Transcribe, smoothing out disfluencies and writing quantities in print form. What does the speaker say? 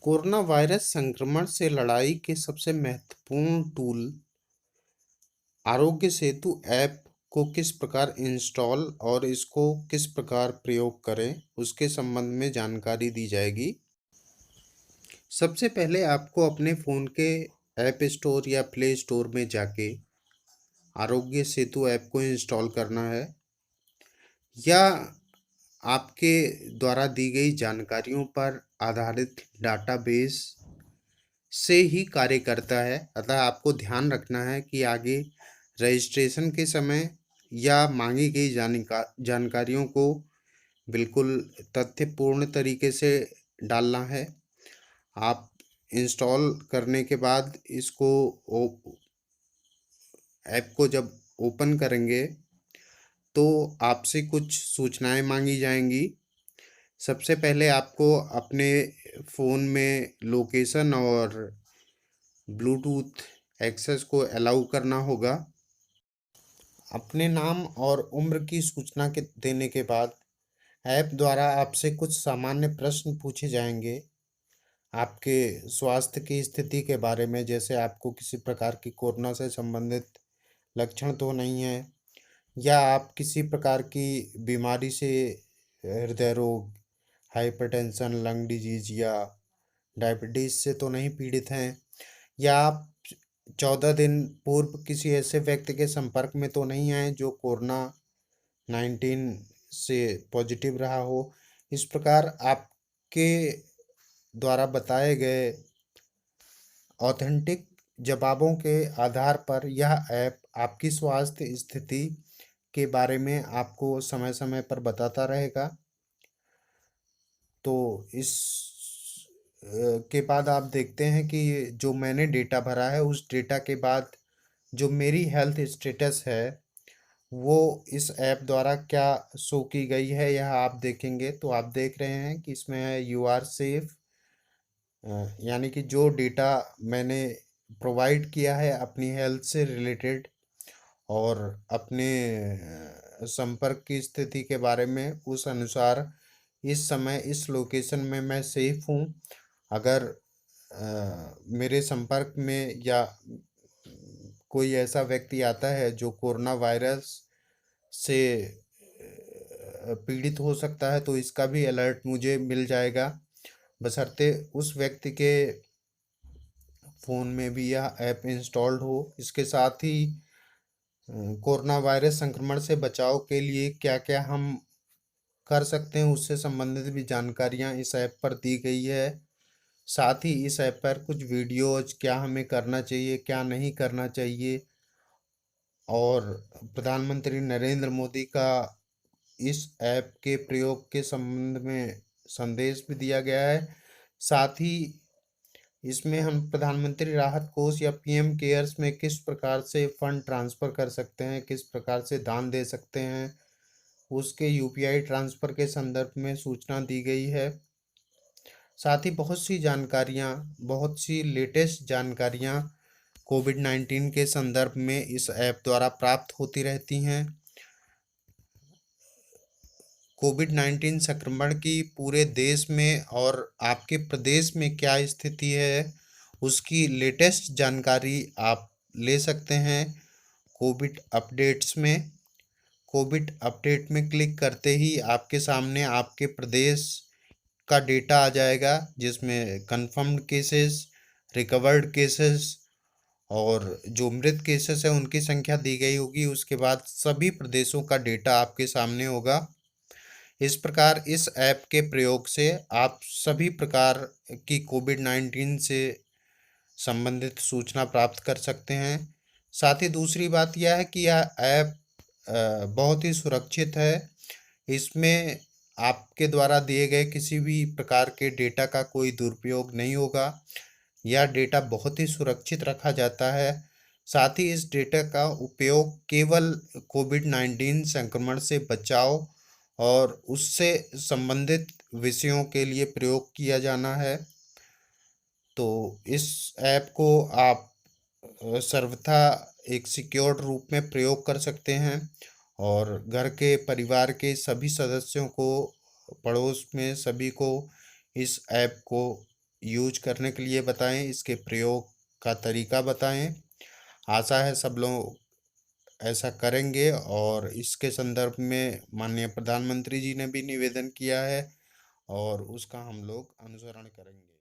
Corona virus संक्रमण से लड़ाई के सबसे महत्वपूर्ण टूल आरोग्य सेतु ऐप को किस प्रकार इंस्टॉल और इसको किस प्रकार प्रयोग करें, उसके संबंध में जानकारी दी जाएगी। सबसे पहले आपको अपने फ़ोन के ऐप स्टोर या प्ले स्टोर में जाके आरोग्य सेतु ऐप को इंस्टॉल करना है, या आपके द्वारा दी गई जानकारियों पर आधारित डाटाबेस से ही कार्य करता है। अतः आपको ध्यान रखना है कि आगे रजिस्ट्रेशन के समय या मांगी गई जानकारियों को बिल्कुल तथ्यपूर्ण तरीके से डालना है। आप इंस्टॉल करने के बाद इसको ऐप को जब ओपन करेंगे तो आपसे कुछ सूचनाएं मांगी जाएंगी। सबसे पहले आपको अपने फ़ोन में लोकेशन और ब्लूटूथ एक्सेस को अलाउ करना होगा। अपने नाम और उम्र की सूचना के देने के बाद ऐप द्वारा आपसे कुछ सामान्य प्रश्न पूछे जाएंगे आपके स्वास्थ्य की स्थिति के बारे में, जैसे आपको किसी प्रकार की कोरोना से संबंधित लक्षण तो नहीं है, या आप किसी प्रकार की बीमारी से, हृदय रोग, हाइपरटेंशन, लंग डिजीज या डायबिटीज़ से तो नहीं पीड़ित हैं, या आप 14 दिन पूर्व किसी ऐसे व्यक्ति के संपर्क में तो नहीं आए जो कोरोना-19 से पॉजिटिव रहा हो। इस प्रकार आपके द्वारा बताए गए ऑथेंटिक जवाबों के आधार पर यह ऐप आपकी स्वास्थ्य स्थिति के बारे में आपको समय समय पर बताता रहेगा। तो इस के बाद आप देखते हैं कि जो मैंने डेटा भरा है उस डेटा के बाद जो मेरी हेल्थ स्टेटस है वो इस ऐप द्वारा क्या शो की गई है, यह आप देखेंगे तो आप देख रहे हैं कि इसमें है यू आर सेफ। यानी कि जो डेटा मैंने प्रोवाइड किया है अपनी हेल्थ से रिलेटेड और अपने संपर्क की स्थिति के बारे में, उस अनुसार इस समय इस लोकेशन में मैं सेफ हूँ। अगर मेरे संपर्क में या कोई ऐसा व्यक्ति आता है जो कोरोना वायरस से पीड़ित हो सकता है तो इसका भी अलर्ट मुझे मिल जाएगा, बशर्ते उस व्यक्ति के फ़ोन में भी यह ऐप इंस्टॉल्ड हो। इसके साथ ही कोरोना वायरस संक्रमण से बचाव के लिए क्या क्या हम कर सकते हैं उससे संबंधित भी जानकारियाँ इस ऐप पर दी गई है। साथ ही इस ऐप पर कुछ वीडियोज, क्या हमें करना चाहिए क्या नहीं करना चाहिए, और प्रधानमंत्री नरेंद्र मोदी का इस ऐप के प्रयोग के संबंध में संदेश भी दिया गया है। साथ ही इसमें हम प्रधानमंत्री राहत कोष या पीएम केयर्स में किस प्रकार से फंड ट्रांसफ़र कर सकते हैं, किस प्रकार से दान दे सकते हैं, उसके यूपीआई ट्रांसफ़र के संदर्भ में सूचना दी गई है। साथ ही बहुत सी जानकारियाँ, बहुत सी लेटेस्ट जानकारियाँ कोविड-19 के संदर्भ में इस ऐप द्वारा प्राप्त होती रहती हैं। कोविड-19 संक्रमण की पूरे देश में और आपके प्रदेश में क्या स्थिति है, उसकी लेटेस्ट जानकारी आप ले सकते हैं कोविड अपडेट्स में। कोविड अपडेट में क्लिक करते ही आपके सामने आपके प्रदेश का डेटा आ जाएगा, जिसमें कन्फर्म्ड केसेस, रिकवर्ड केसेस और जो मृत केसेस हैं उनकी संख्या दी गई होगी। उसके बाद सभी प्रदेशों का डेटा आपके सामने होगा। इस प्रकार इस ऐप के प्रयोग से आप सभी प्रकार की कोविड-19 से संबंधित सूचना प्राप्त कर सकते हैं। साथ ही दूसरी बात यह है कि यह ऐप बहुत ही सुरक्षित है। इसमें आपके द्वारा दिए गए किसी भी प्रकार के डेटा का कोई दुरुपयोग नहीं होगा। यह डेटा बहुत ही सुरक्षित रखा जाता है। साथ ही इस डेटा का उपयोग केवल कोविड-19 संक्रमण से बचाव और उससे संबंधित विषयों के लिए प्रयोग किया जाना है। तो इस ऐप को आप सर्वथा एक सिक्योर्ड रूप में प्रयोग कर सकते हैं और घर के परिवार के सभी सदस्यों को, पड़ोस में सभी को इस ऐप को यूज करने के लिए बताएं, इसके प्रयोग का तरीका बताएं। आशा है सब लोग ऐसा करेंगे और इसके संदर्भ में माननीय प्रधानमंत्री जी ने भी निवेदन किया है और उसका हम लोग अनुसरण करेंगे।